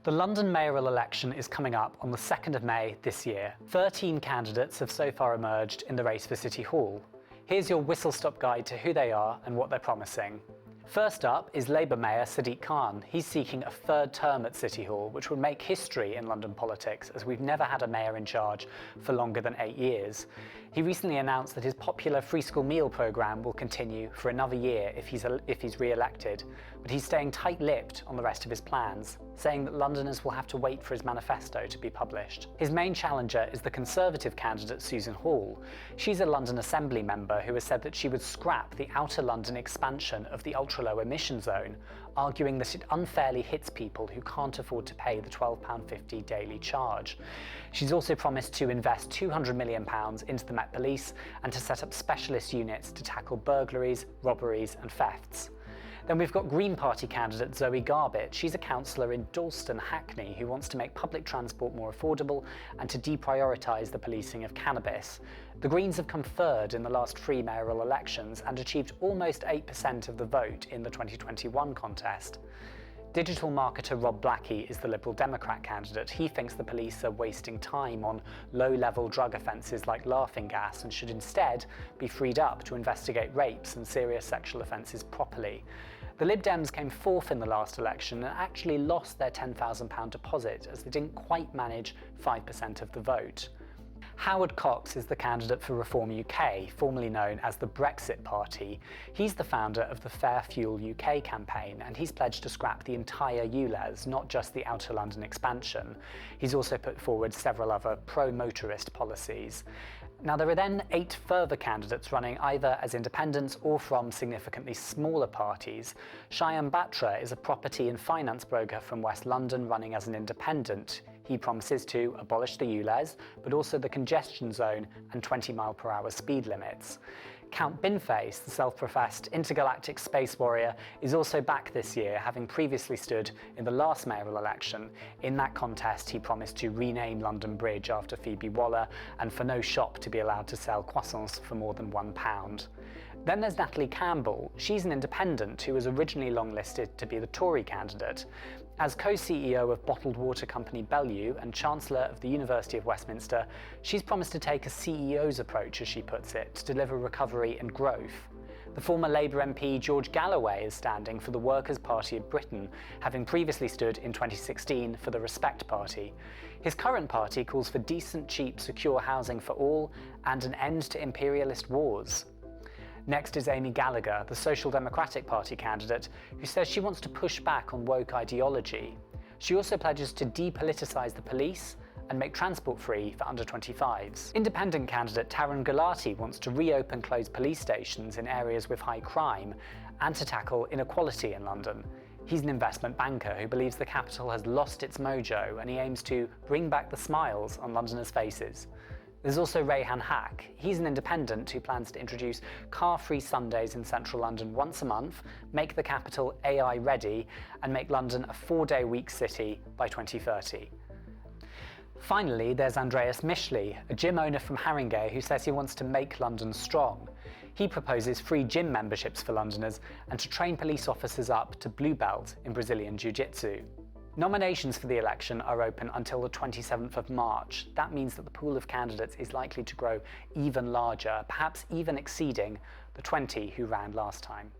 The London mayoral election is coming up on the 2nd of May this year. 13 candidates have so far emerged in the race for City Hall. Here's your whistle-stop guide to who they are and what they're promising. First up is Labour Mayor Sadiq Khan. He's seeking a third term at City Hall, which would make history in London politics, as we've never had a mayor in charge for longer than 8 years. He recently announced that his popular free school meal programme will continue for another year if he's re-elected, but he's staying tight-lipped on the rest of his plans, saying that Londoners will have to wait for his manifesto to be published. His main challenger is the Conservative candidate Susan Hall. She's a London Assembly member who has said that she would scrap the outer London expansion of the ultra-low emission zone, arguing that it unfairly hits people who can't afford to pay the £12.50 daily charge. She's also promised to invest £200 million into the Met Police and to set up specialist units to tackle burglaries, robberies and thefts. Then we've got Green Party candidate Zoe Garbett. She's a councillor in Dalston, Hackney, who wants to make public transport more affordable and to deprioritise the policing of cannabis. The Greens have come third in the last 3 mayoral elections and achieved almost 8% of the vote in the 2021 contest. Digital marketer Rob Blackie is the Liberal Democrat candidate. He thinks the police are wasting time on low-level drug offences like laughing gas and should instead be freed up to investigate rapes and serious sexual offences properly. The Lib Dems came fourth in the last election and actually lost their £10,000 deposit as they didn't quite manage 5% of the vote. Howard Cox is the candidate for Reform UK, formerly known as the Brexit Party. He's the founder of the Fair Fuel UK campaign, and he's pledged to scrap the entire ULEZ, not just the Outer London expansion. He's also put forward several other pro-motorist policies. Now, there are then 8 further candidates running either as independents or from significantly smaller parties. Shyam Batra is a property and finance broker from West London running as an independent. He promises to abolish the ULEZ, but also the congestion zone and 20-mile-per-hour speed limits. Count Binface, the self-professed intergalactic space warrior, is also back this year, having previously stood in the last mayoral election. In that contest, he promised to rename London Bridge after Phoebe Waller and for no shop to be allowed to sell croissants for more than £1. Then there's Natalie Campbell. She's an independent who was originally longlisted to be the Tory candidate. As co-CEO of bottled water company Bellew and Chancellor of the University of Westminster, she's promised to take a CEO's approach, as she puts it, to deliver recovery and growth. The former Labour MP George Galloway is standing for the Workers' Party of Britain, having previously stood in 2016 for the Respect Party. His current party calls for decent, cheap, secure housing for all and an end to imperialist wars. Next is Amy Gallagher, the Social Democratic Party candidate, who says she wants to push back on woke ideology. She also pledges to depoliticise the police and make transport free for under-25s. Independent candidate Taryn Gulati wants to reopen closed police stations in areas with high crime and to tackle inequality in London. He's an investment banker who believes the capital has lost its mojo and he aims to bring back the smiles on Londoners' faces. There's also Rayhan Haque. He's an independent who plans to introduce car-free Sundays in central London once a month, make the capital AI ready, and make London a 4-day-week city by 2030. Finally, there's Andreas Mishley, a gym owner from Haringey who says he wants to make London strong. He proposes free gym memberships for Londoners and to train police officers up to blue belt in Brazilian Jiu-Jitsu. Nominations for the election are open until the 27th of March. That means that the pool of candidates is likely to grow even larger, perhaps even exceeding the 20 who ran last time.